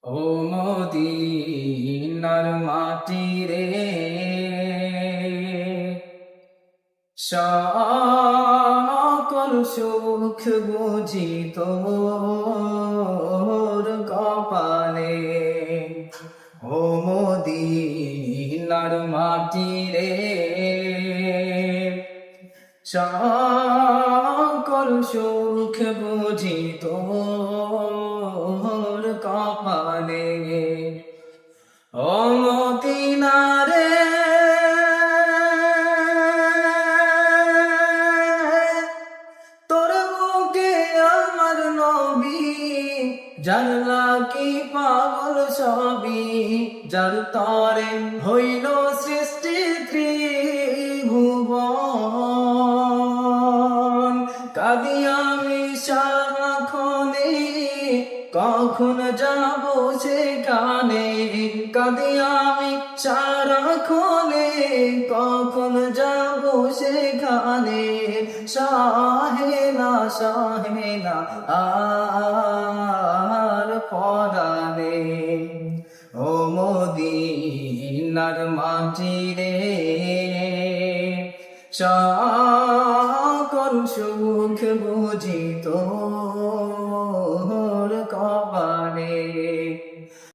ও মদিনার মাটি রে, সকল সুখ বুঝি তোর কপালে। ও মদিনার মাটি রে, সকল সুখ বুঝি তোর কপালে। ও মদিনা রে, তোর বুকে আমার নবী, জানলা কি পাগল সবই, যার তরে হইল সৃষ্টি ত্রিভুবন। কাঁদি আমি সারাক্ষণে, কখন যাব সেখানে। কাঁদি আমি সারাক্ষণে, কখন যাব সেখানে। সহেনা সহেনা আর পরানে। ও মদিনার মাটি রে, সকল সুখ বুঝি তোর